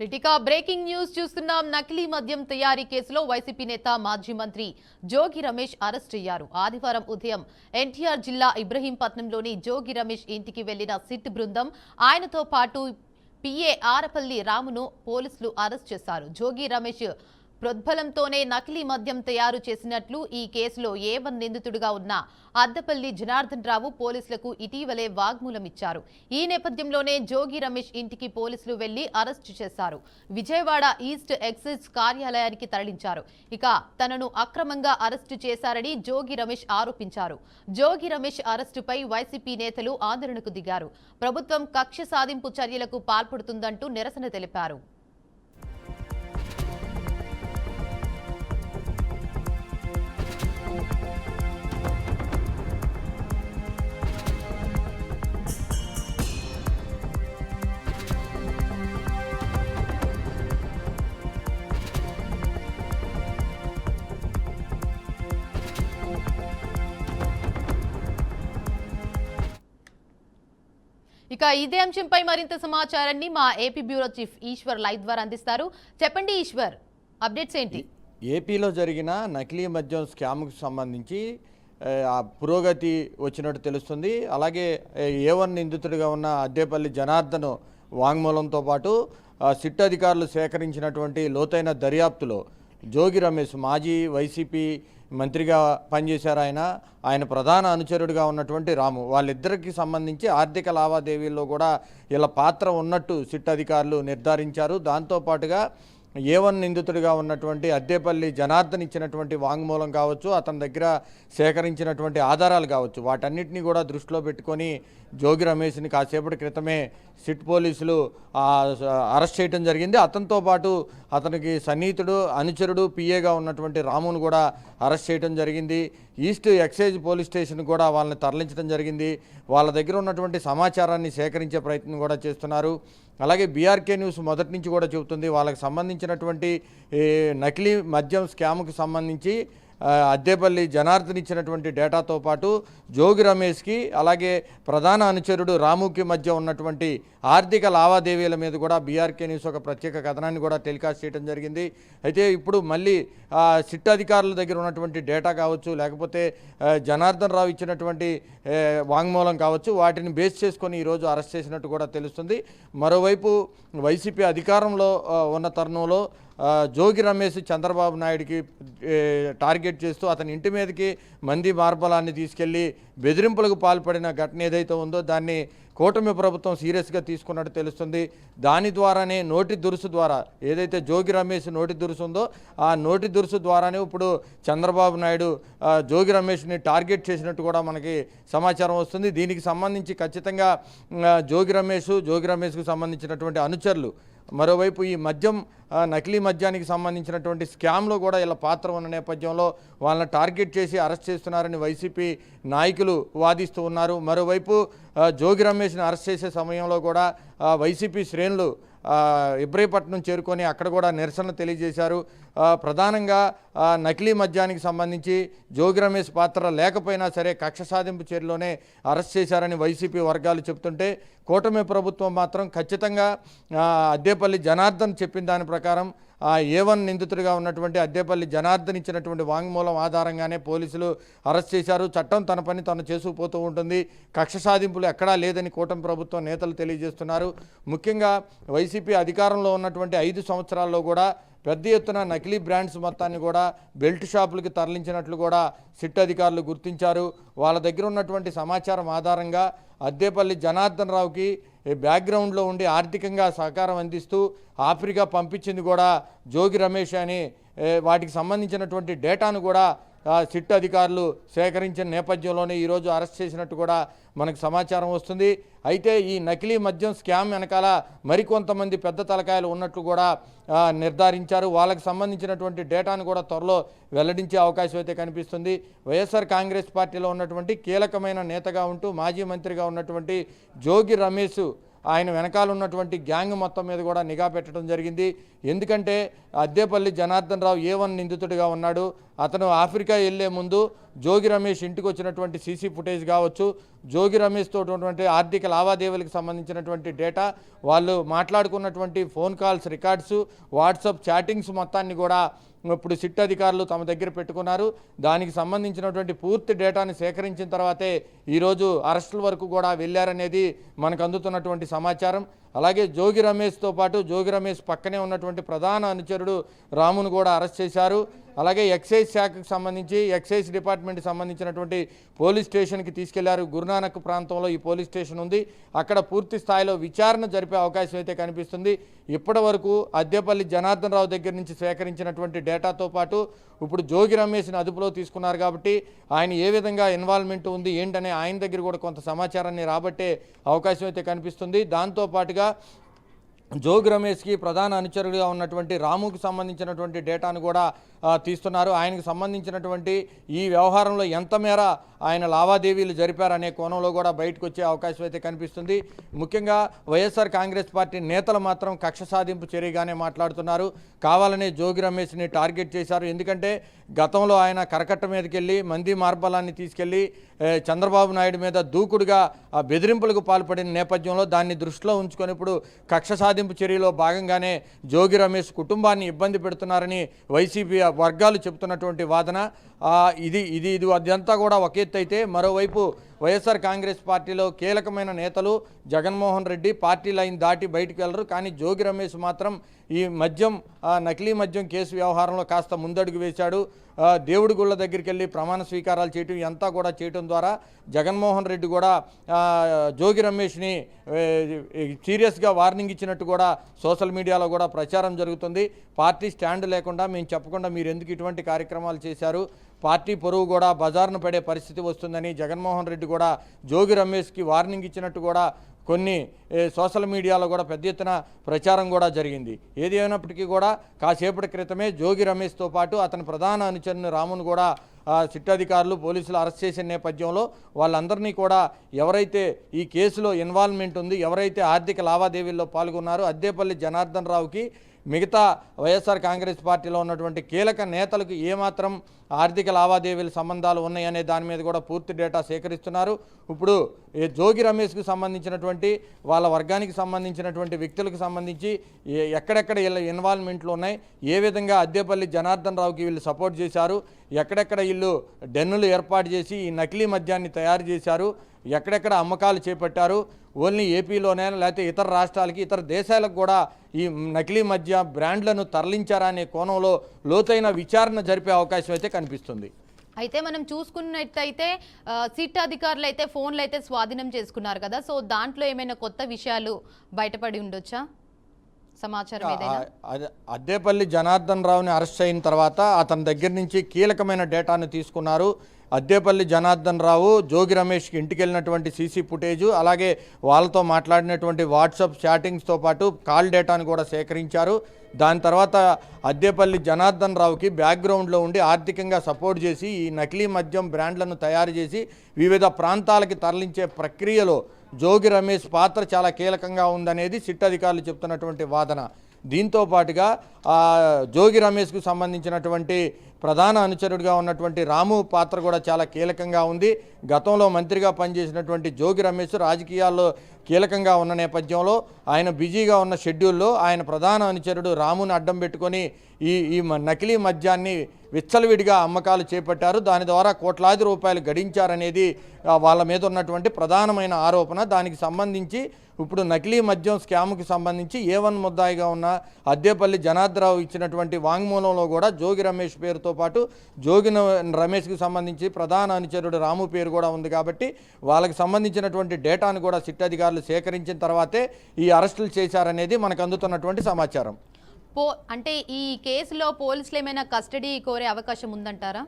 ఇక breaking news చూస్తున్నాం. నకిలీ మద్యం తయారీ కేసులో వైసీపీ నేత మాజీ మంత్రి జోగి రమేష్ అరెస్ట్ అయ్యారు. ఆదివారం ఉదయం ఎన్టీఆర్ జిల్లా ఇబ్రహీంపట్నంలోని జోగి రమేష్ ఇంటికి వెళ్లిన సిట్ బృందం ఆయనతో పాటు పిఏ ఆరపల్లి రామును పోలీసులు అరెస్ట్ చేశారు. జోగి రమేష్ ప్రోద్బలంతోనే నకిలీ మద్యం తయారు చేసినట్లు ఈ కేసులో ఏ1 నిందితుడిగా ఉన్న అద్దపల్లి జనార్దన్ రావు పోలీసులకు ఇటీవలే వాగ్మూలం ఇచ్చారు. ఈ నేపథ్యంలోనే జోగి రమేష్ ఇంటికి పోలీసులు వెళ్లి అరెస్టు చేశారు. విజయవాడ ఈస్ట్ ఎక్సైజ్ కార్యాలయానికి తరలించారు. ఇక తనను అక్రమంగా అరెస్టు చేశారని జోగి రమేష్ ఆరోపించారు. జోగి రమేష్ అరెస్టుపై వైసీపీ నేతలు ఆందోళనకు దిగారు. ప్రభుత్వం కక్ష సాధింపు చర్యలకు పాల్పడుతుందంటూ నిరసన తెలిపారు. ఇక ఇదే అంశంపై మరింత సమాచారాన్ని మా AP bureau chief Eswar live ద్వారా అందిస్తారు. చెప్పండి ఈశ్వర్, అప్డేట్స్ ఏంటి? ఏపీలో జరిగిన నకిలీ మద్యం స్కామ్కు సంబంధించి పురోగతి వచ్చినట్టు తెలుస్తుంది. అలాగే ఏ1 నిందితుడిగా ఉన్న అద్దేపల్లి జనార్దన్ వాంగ్మూలంతో పాటు సిట్ అధికారులు సేకరించినటువంటి లోతైన దర్యాప్తులో జోగి రమేష్ మాజీ వైసీపీ మంత్రిగా పనిచేశారు. ఆయన ప్రధాన అనుచరుడిగా ఉన్నటువంటి రాము, వాళ్ళిద్దరికి సంబంధించి ఆర్థిక లావాదేవీల్లో కూడా ఇలా పాత్ర ఉన్నట్టు సిట్ అధికారులు నిర్ధారించారు. దాంతోపాటుగా ఏ1 నిందితుడిగా ఉన్నటువంటి అద్దేపల్లి జనార్దన్ ఇచ్చినటువంటి వాంగ్మూలం కావచ్చు, అతని దగ్గర సేకరించినటువంటి ఆధారాలు కావచ్చు, వాటన్నిటినీ కూడా దృష్టిలో పెట్టుకొని జోగి రమేష్ని కాసేపటి క్రితమే సిట్ పోలీసులు అరెస్ట్ చేయడం జరిగింది. అతనితో పాటు అతనికి సన్నిహితుడు అనుచరుడు పిఏగా ఉన్నటువంటి రామును కూడా అరెస్ట్ చేయడం జరిగింది. ఈస్ట్ ఎక్సైజ్ పోలీస్ స్టేషన్ కూడా వాళ్ళని తరలించడం జరిగింది. వాళ్ళ దగ్గర ఉన్నటువంటి సమాచారాన్ని సేకరించే ప్రయత్నం కూడా చేస్తున్నారు. అలాగే బీఆర్కే న్యూస్ మొదటి నుంచి కూడా చెబుతుంది, వాళ్ళకి సంబంధించినటువంటి నకిలీ మద్యం స్కామ్కి సంబంధించి అద్దేపల్లి జనార్దన్ ఇచ్చినటువంటి డేటాతో పాటు జోగి రమేష్కి అలాగే ప్రధాన అనుచరుడు రాముకి మధ్య ఉన్నటువంటి ఆర్థిక లావాదేవీల మీద కూడా బీఆర్కే న్యూస్ ఒక ప్రత్యేక కథనాన్ని కూడా టెలికాస్ట్ చేయడం జరిగింది. అయితే ఇప్పుడు మళ్ళీ సిట్ అధికారుల దగ్గర ఉన్నటువంటి డేటా కావచ్చు, లేకపోతే జనార్దన్ రావు ఇచ్చినటువంటి వాంగ్మూలం కావచ్చు, వాటిని బేస్ చేసుకొని ఈరోజు అరెస్ట్ చేసినట్టు కూడా తెలుస్తుంది. మరోవైపు వైసీపీ అధికారంలో ఉన్న తరుణంలో జోగి రమేష్ చంద్రబాబు నాయుడికి టార్గెట్ చేస్తూ అతని ఇంటి మీదకి మంది మార్బలాన్ని తీసుకెళ్లి బెదిరింపులకు పాల్పడిన ఘటన ఏదైతే ఉందో దాన్ని కూటమి ప్రభుత్వం సీరియస్గా తీసుకున్నట్టు తెలుస్తుంది. దాని ద్వారానే నోటి దురుసు ద్వారా ఏదైతే జోగి రమేష్ నోటి దురుసు ఉందో ఆ నోటి దురుసు ద్వారానే ఇప్పుడు చంద్రబాబు నాయుడు జోగి రమేష్ని టార్గెట్ చేసినట్టు కూడా మనకి సమాచారం వస్తుంది. దీనికి సంబంధించి ఖచ్చితంగా జోగి రమేష్కు సంబంధించినటువంటి అనుచరులు, మరోవైపు ఈ నకిలీ మద్యానికి సంబంధించినటువంటి స్కామ్లో కూడా ఇలా పాత్ర ఉన్న నేపథ్యంలో వాళ్ళని టార్గెట్ చేసి అరెస్ట్ చేస్తున్నారని వైసీపీ నాయకులు వాదిస్తూ ఉన్నారు. మరోవైపు జోగి రమేష్ని అరెస్ట్ చేసే సమయంలో కూడా వైసీపీ శ్రేణులు ఇబ్రహీంపట్నం చేరుకొని అక్కడ కూడా నిరసన తెలియజేశారు. ప్రధానంగా నకిలీ మద్యానికి సంబంధించి జోగి రమేష్ పాత్ర లేకపోయినా సరే కక్ష సాధింపు చర్యలోనే అరెస్ట్ చేశారని వైసీపీ వర్గాలు చెబుతుంటే, కూటమి ప్రభుత్వం మాత్రం ఖచ్చితంగా అద్దేపల్లి జనార్దన్ చెప్పిన దాని ప్రకారం ఏ1 నిందితుడిగా ఉన్నటువంటి అద్దేపల్లి జనార్దన్ ఇచ్చినటువంటి వాంగ్మూలం ఆధారంగానే పోలీసులు అరెస్ట్ చేశారు. చట్టం తన పని తను చేసుకుపోతూ ఉంటుంది, కక్ష సాధింపులు ఎక్కడా లేదని కూటమి ప్రభుత్వం నేతలు తెలియజేస్తున్నారు. ముఖ్యంగా వైసీపీ అధికారంలో ఉన్నటువంటి 5 సంవత్సరాల్లో కూడా పెద్ద ఎత్తున నకిలీ బ్రాండ్స్ మొత్తాన్ని కూడా బెల్ట్ షాపులకి తరలించినట్లు కూడా సిట్ అధికారులు గుర్తించారు. వాళ్ళ దగ్గర ఉన్నటువంటి సమాచారం ఆధారంగా అద్దేపల్లి జనార్దన్ రావుకి బ్యాక్గ్రౌండ్లో ఉండి ఆర్థికంగా సహకారం అందిస్తూ ఆఫ్రికా పంపించింది కూడా జోగి రమేష్ అని వాటికి సంబంధించినటువంటి డేటాను కూడా సిట్ అధికారులు సేకరించిన నేపథ్యంలోనే ఈరోజు అరెస్ట్ చేసినట్టు కూడా మనకు సమాచారం వస్తుంది. అయితే ఈ నకిలీ మద్యం స్కామ్ వెనకాల మరికొంతమంది పెద్ద తలకాయలు ఉన్నట్లు కూడా నిర్ధారించారు. వాళ్ళకి సంబంధించినటువంటి డేటాను కూడా త్వరలో వెల్లడించే అవకాశం అయితే కనిపిస్తుంది. వైఎస్ఆర్ కాంగ్రెస్ పార్టీలో ఉన్నటువంటి కీలకమైన నేతగా ఉంటూ మాజీ మంత్రిగా ఉన్నటువంటి జోగి రమేష్ ఆయన వెనకాల ఉన్నటువంటి గ్యాంగ్ మొత్తం మీద కూడా నిఘా పెట్టడం జరిగింది. ఎందుకంటే అద్దేపల్లి జనార్దన్ రావు A1 నిందితుడిగా ఉన్నాడు. అతను ఆఫ్రికా వెళ్లే ముందు జోగి రమేష్ ఇంటికి వచ్చినటువంటి సీసీ ఫుటేజ్ కావచ్చు, జోగి రమేష్తో ఉన్నటువంటి ఆర్థిక లావాదేవీలకు సంబంధించినటువంటి డేటా, వాళ్ళు మాట్లాడుకున్నటువంటి phone calls records, WhatsApp chattings మొత్తాన్ని కూడా ఇప్పుడు సిట్ అధికారులు తమ దగ్గర పెట్టుకున్నారు. దానికి సంబంధించినటువంటి పూర్తి డేటాని సేకరించిన తర్వాతే ఈరోజు అరెస్టుల వరకు కూడా వెళ్ళారనేది మనకు అందుతున్నటువంటి సమాచారం. అలాగే జోగి రమేష్తో పాటు జోగి రమేష్ పక్కనే ఉన్నటువంటి ప్రధాన అనుచరుడు రామును కూడా అరెస్ట్ చేశారు. అలాగే ఎక్సైజ్ శాఖకు సంబంధించి ఎక్సైజ్ డిపార్ట్మెంట్కి సంబంధించినటువంటి పోలీస్ స్టేషన్కి తీసుకెళ్లారు. గురునానక్ ప్రాంతంలో ఈ పోలీస్ స్టేషన్ ఉంది. అక్కడ పూర్తి స్థాయిలో విచారణ జరిపే అవకాశం అయితే కనిపిస్తుంది. ఇప్పటి వరకు అద్దేపల్లి జనార్దన్ రావు దగ్గర నుంచి సేకరించినటువంటి డేటాతో పాటు ఇప్పుడు జోగి రమేష్ని అదుపులో తీసుకున్నారు కాబట్టి ఆయన ఏ విధంగా ఇన్వాల్వ్మెంట్ ఉంది ఏంటనే ఆయన దగ్గర కూడా కొంత సమాచారాన్ని రాబట్టే అవకాశం అయితే కనిపిస్తుంది. దాంతోపాటుగా జోగి రమేష్కి ప్రధాన అనుచరుడిగా ఉన్నటువంటి రాముకు సంబంధించినటువంటి డేటాను కూడా తీస్తున్నారు. ఆయనకు సంబంధించినటువంటి ఈ వ్యవహారంలో ఎంత మేర ఆయన లావాదేవీలు జరిపారనే కోణంలో కూడా బయటకు వచ్చే అవకాశం అయితే కనిపిస్తుంది. ముఖ్యంగా వైఎస్ఆర్ కాంగ్రెస్ పార్టీ నేతలు మాత్రం కక్ష సాధింపు చర్యగానే మాట్లాడుతున్నారు. కావాలనే జోగి రమేష్ని టార్గెట్ చేశారు. ఎందుకంటే గతంలో ఆయన కరకట్ట మీదకి వెళ్ళి మంది మార్బలాన్ని తీసుకెళ్లి చంద్రబాబు నాయుడు మీద దూకుడుగా బెదిరింపులకు పాల్పడిన నేపథ్యంలో దాన్ని దృష్టిలో ఉంచుకొని ఇప్పుడు కక్ష సాధింపు చర్యలో భాగంగానే జోగి రమేష్ కుటుంబాన్ని ఇబ్బంది పెడుతున్నారని వైసీపీ వర్గాలు చెబుతున్నటువంటి వాదన. ఇది అదంతా కూడా ఒక ఎత్తు అయితే, మరోవైపు వైఎస్ఆర్ కాంగ్రెస్ పార్టీలో కీలకమైన నేతలు జగన్మోహన్ రెడ్డి పార్టీ లైన్ దాటి బయటికి వెళ్ళరు. కానీ జోగి రమేష్ మాత్రం ఈ నకిలీ మద్యం కేసు వ్యవహారంలో కాస్త ముందడుగు వేశాడు. దేవుడి గుళ్ళ దగ్గరికి వెళ్ళి ప్రమాణ స్వీకారాలు చేయటం అంతా కూడా చేయటం ద్వారా జగన్మోహన్ రెడ్డి కూడా జోగి రమేష్ని సీరియస్గా వార్నింగ్ ఇచ్చినట్టు కూడా సోషల్ మీడియాలో కూడా ప్రచారం జరుగుతుంది. పార్టీ స్టాండ్ లేకుండా మేము చెప్పకుండా మీరు ఎందుకు ఇటువంటి కార్యక్రమాలు చేశారు, పార్టీ పొరుగు కూడా బజార్ను పడే పరిస్థితి వస్తుందని జగన్మోహన్ రెడ్డి కూడా జోగి రమేష్కి వార్నింగ్ ఇచ్చినట్టు కూడా కొన్ని సోషల్ మీడియాలో కూడా పెద్ద ఎత్తున ప్రచారం కూడా జరిగింది. ఏది అయినప్పటికీ కూడా కాసేపటి క్రితమే జోగి రమేష్తో పాటు అతని ప్రధాన అనుచరుని రామును కూడా సిట్ అధికారులు పోలీసులు అరెస్ట్ చేసిన నేపథ్యంలో వాళ్ళందరినీ కూడా ఎవరైతే ఈ కేసులో ఇన్వాల్వ్మెంట్ ఉంది, ఎవరైతే ఆర్థిక లావాదేవీల్లో పాల్గొన్నారో అద్దేపల్లి జనార్దన్ రావుకి మిగతా వైఎస్ఆర్ కాంగ్రెస్ పార్టీలో ఉన్నటువంటి కీలక నేతలకు ఏమాత్రం ఆర్థిక లావాదేవీల సంబంధాలు ఉన్నాయనే దాని మీద కూడా పూర్తి డేటా సేకరిస్తున్నారు. ఇప్పుడు జోగి రమేష్కు సంబంధించినటువంటి వాళ్ళ వర్గానికి సంబంధించినటువంటి వ్యక్తులకు సంబంధించి ఎక్కడెక్కడ వీళ్ళ ఇన్వాల్వ్మెంట్లు ఉన్నాయి, ఏ విధంగా అద్దేపల్లి జనార్దన్ రావుకి వీళ్ళు సపోర్ట్ చేశారు, ఎక్కడెక్కడ వీళ్ళు డెన్నులు ఏర్పాటు చేసి ఈ నకిలీ మద్యాన్ని తయారు చేశారు, ఎక్కడెక్కడ అమ్మకాలు చేపట్టారు, ఓన్లీ ఏపీలోనే లేకపోతే ఇతర రాష్ట్రాలకి ఇతర దేశాలకు కూడా ఈ నకిలీ మద్య బ్రాండ్లను తరలించారా అనే కోణంలో లోతైన విచారణ జరిపే అవకాశం అయితే కనిపిస్తుంది. అయితే మనం చూసుకున్నట్టయితే సిట్ అధికారులు అయితే ఫోన్లు అయితే స్వాధీనం చేసుకున్నారు కదా, సో దాంట్లో ఏమైనా కొత్త విషయాలు బయటపడి ఉండొచ్చా సమాచారం ఏదైనా? అద్దేపల్లి జనార్దన్ రావుని అరెస్ట్ అయిన తర్వాత అతని దగ్గర నుంచి కీలకమైన డేటాను తీసుకున్నారు. అద్దేపల్లి జనార్దన్ రావు జోగి రమేష్కి ఇంటికి వెళ్ళినటువంటి సీసీ ఫుటేజు, అలాగే వాళ్ళతో మాట్లాడినటువంటి వాట్సాప్ చాటింగ్స్తో పాటు కాల్ డేటాను కూడా సేకరించారు. దాని తర్వాత అద్దేపల్లి జనార్దన్ రావుకి బ్యాక్గ్రౌండ్లో ఉండి ఆర్థికంగా సపోర్ట్ చేసి ఈ నకిలీ మద్యం బ్రాండ్లను తయారు చేసి వివిధ ప్రాంతాలకి తరలించే ప్రక్రియలో జోగి రమేష్ పాత్ర చాలా కీలకంగా ఉందనేది సిట్ అధికారులు చెప్తున్నటువంటి వాదన. దీంతో పాటుగా జోగి రమేష్కు సంబంధించినటువంటి ప్రధాన అనుచరుడిగా ఉన్నటువంటి రాము పాత్ర కూడా చాలా కీలకంగా ఉంది. గతంలో మంత్రిగా పనిచేసినటువంటి జోగి రమేష్ రాజకీయాల్లో కీలకంగా ఉన్న నేపథ్యంలో ఆయన బిజీగా ఉన్న షెడ్యూల్లో ఆయన ప్రధాన అనుచరుడు రామును అడ్డం పెట్టుకొని ఈ నకిలీ మద్యాన్ని విచ్చలవిడిగా అమ్మకాలు చేపట్టారు. దాని ద్వారా కోట్లాది రూపాయలు గడించారనేది వాళ్ళ మీద ఉన్నటువంటి ప్రధానమైన ఆరోపణ. దానికి సంబంధించి ఇప్పుడు నకిలీ మద్యం స్కామ్కి సంబంధించి A1 ముద్దాయిగా ఉన్న అద్దేపల్లి జనార్దన్ రావు ఇచ్చినటువంటి వాంగ్మూలంలో కూడా జోగి రమేష్ పేరుతో పాటు జోగి రమేష్కి సంబంధించి ప్రధాన అనుచరుడు రాము పేరు కూడా ఉంది. కాబట్టి వాళ్ళకి సంబంధించినటువంటి డేటాను కూడా సిట్ అధికారులు సేకరించిన తర్వాతే ఈ అరెస్టులు చేశారనేది మనకు అందుతున్నటువంటి సమాచారం. అంటే ఈ కేసులో పోలీసులు ఏమైనా కస్టడీ కోరే అవకాశం ఉందంటారా?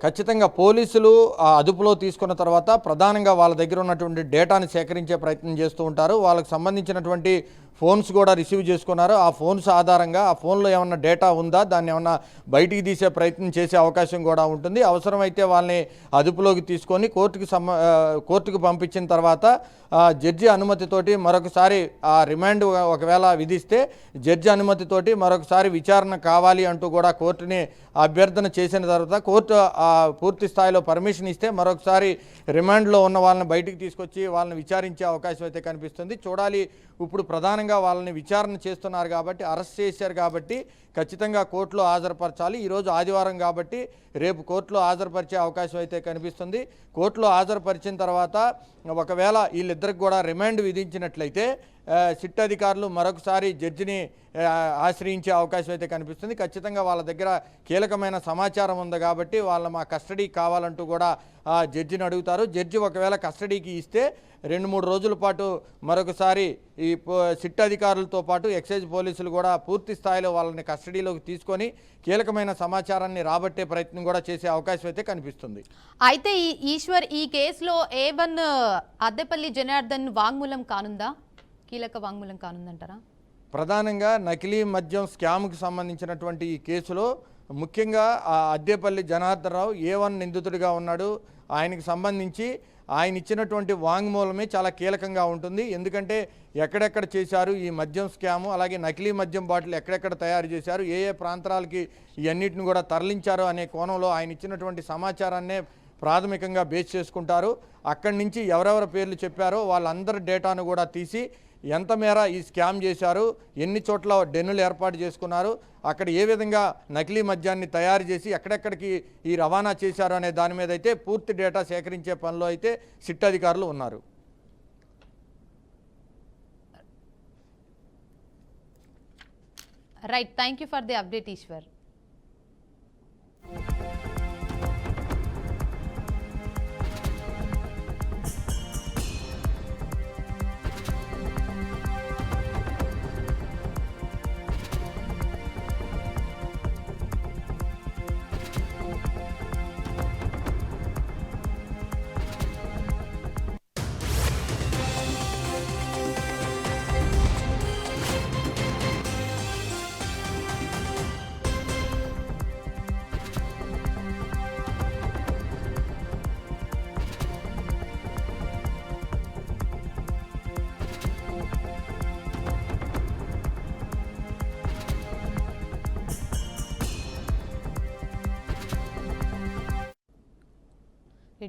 ఖచ్చితంగా పోలీసులు అదుపులో తీసుకున్న తర్వాత ప్రధానంగా వాళ్ళ దగ్గర ఉన్నటువంటి డేటాను సేకరించే ప్రయత్నం చేస్తూ ఉంటారు. వాళ్ళకి సంబంధించినటువంటి ఫోన్స్ కూడా రిసీవ్ చేసుకున్నారు. ఆ ఫోన్స్ ఆధారంగా ఆ ఫోన్లో ఏమన్నా డేటా ఉందా, దాన్ని ఏమన్నా బయటికి తీసే ప్రయత్నం చేసే అవకాశం కూడా ఉంటుంది. అవసరమైతే వాళ్ళని అదుపులోకి తీసుకొని కోర్టుకు పంపించిన తర్వాత జడ్జి అనుమతితోటి మరొకసారి ఆ రిమాండ్ ఒకవేళ విధిస్తే జడ్జి అనుమతితోటి మరొకసారి విచారణ కావాలి అంటూ కూడా కోర్టుని అభ్యర్థన చేసిన తర్వాత కోర్టు పూర్తి స్థాయిలో పర్మిషన్ ఇస్తే మరొకసారి రిమాండ్లో ఉన్న వాళ్ళని బయటికి తీసుకొచ్చి వాళ్ళని విచారించే అవకాశం అయితే కనిపిస్తుంది. చూడాలి, ఇప్పుడు ప్రధానంగా వాళ్ళని విచారణ చేస్తున్నారు కాబట్టి, అరెస్ట్ చేశారు కాబట్టి ఖచ్చితంగా కోర్టులో హాజరుపరచాలి. ఈరోజు ఆదివారం కాబట్టి రేపు కోర్టులో హాజరుపరిచే అవకాశం అయితే కనిపిస్తుంది. కోర్టులో హాజరుపరిచిన తర్వాత ఒకవేళ వీళ్ళిద్దరికి కూడా రిమాండ్ విధించినట్లయితే సిట్ అధికారులు మరొకసారి జడ్జిని ఆశ్రయించే అవకాశం అయితే కనిపిస్తుంది. ఖచ్చితంగా వాళ్ళ దగ్గర కీలకమైన సమాచారం ఉంది కాబట్టి మా కస్టడీకి కావాలంటూ కూడా జడ్జిని అడుగుతారు. జడ్జి ఒకవేళ కస్టడీకి ఇస్తే 2-3 రోజుల పాటు మరొకసారి ఈ సిట్ అధికారులతో పాటు ఎక్సైజ్ పోలీసులు కూడా పూర్తి స్థాయిలో వాళ్ళని కస్టడీలోకి తీసుకొని కీలకమైన సమాచారాన్ని రాబట్టే ప్రయత్నం కూడా చేసే అవకాశం అయితే కనిపిస్తుంది. అయితే ఈశ్వర్, ఈ కేసులో A1 అద్దెపల్లి జనార్దన్ వాంగ్మూలం కానుందా? కీలక వాంగ్మూలం కానుందంటారా? ప్రధానంగా నకిలీ మద్యం స్కామ్కి సంబంధించినటువంటి ఈ కేసులో ముఖ్యంగా అద్దెపల్లి జనార్దన్ రావు A1 నిందితుడిగా ఉన్నాడు. ఆయనకు సంబంధించి ఆయన ఇచ్చినటువంటి వాంగ్మూలమే చాలా కీలకంగా ఉంటుంది. ఎందుకంటే ఎక్కడెక్కడ చేశారు ఈ మద్యం స్కాము, అలాగే నకిలీ మద్యం బాటిల్ ఎక్కడెక్కడ తయారు చేశారు, ఏ ప్రాంతాలకి ఇవన్నిటిని కూడా తరలించారు అనే కోణంలో ఆయన ఇచ్చినటువంటి సమాచారాన్నే ప్రాథమికంగా బేస్ చేసుకుంటారు. అక్కడి నుంచి ఎవరెవరి పేర్లు చెప్పారో వాళ్ళందరి డేటాను కూడా తీసి ఎంత మేర ఈ స్కామ్ చేశారు, ఎన్ని చోట్ల డెన్నులు ఏర్పాటు చేసుకున్నారు, అక్కడ ఏ విధంగా నకిలీ మద్యాన్ని తయారు చేసి ఎక్కడెక్కడికి ఈ రవాణా చేశారు అనే దాని మీద అయితే పూర్తి డేటా సేకరించే పనిలో అయితే సిట్ అధికారులు ఉన్నారు. Right, thank you for the update Eswar.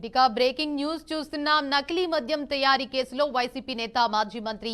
ఇక బ్రేకింగ్ న్యూస్ చూస్తున్నాం. నకిలీ మద్యం తయారీ కేసులో వైసీపీ నేత మాజీ మంత్రి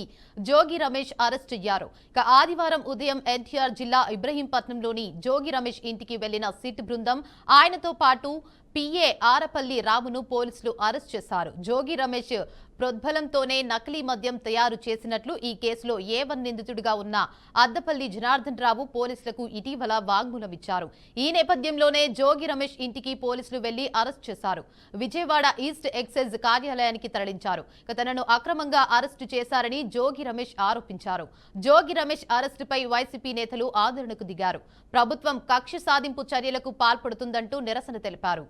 జోగి రమేష్ అరెస్ట్ అయ్యారు. ఇక ఆదివారం ఉదయం ఎన్టీఆర్ జిల్లా ఇబ్రహీంపట్నంలోని జోగి రమేష్ ఇంటికి వెళ్లిన సిట్ బృందం ఆయనతో పాటు పిఏ ఆరపల్లి రామును పోలీసులు అరెస్ట్ చేశారు. జోగి రమేష్ ప్రోద్బలంతోనే నకిలీ మద్యం తయారు చేసినట్లు ఈ కేసులో A1 నిందితుడిగా ఉన్న అద్దపల్లి జనార్దన్ రావు పోలీసులకు ఇటీవల వాంగ్మూలం ఇచ్చారు. ఈ నేపథ్యంలోనే జోగి రమేష్ ఇంటికి పోలీసులు వెళ్లి అరెస్ట్ చేశారు. విజయవాడ ఈస్ట్ ఎక్సైజ్ కార్యాలయానికి తరలించారు. తనను అక్రమంగా అరెస్టు చేశారని జోగి రమేష్ ఆరోపించారు. జోగి రమేష్ అరెస్టుపై వైసీపీ నేతలు ఆందోళనకు దిగారు. ప్రభుత్వం కక్ష సాధింపు చర్యలకు పాల్పడుతుందంటూ నిరసన తెలిపారు.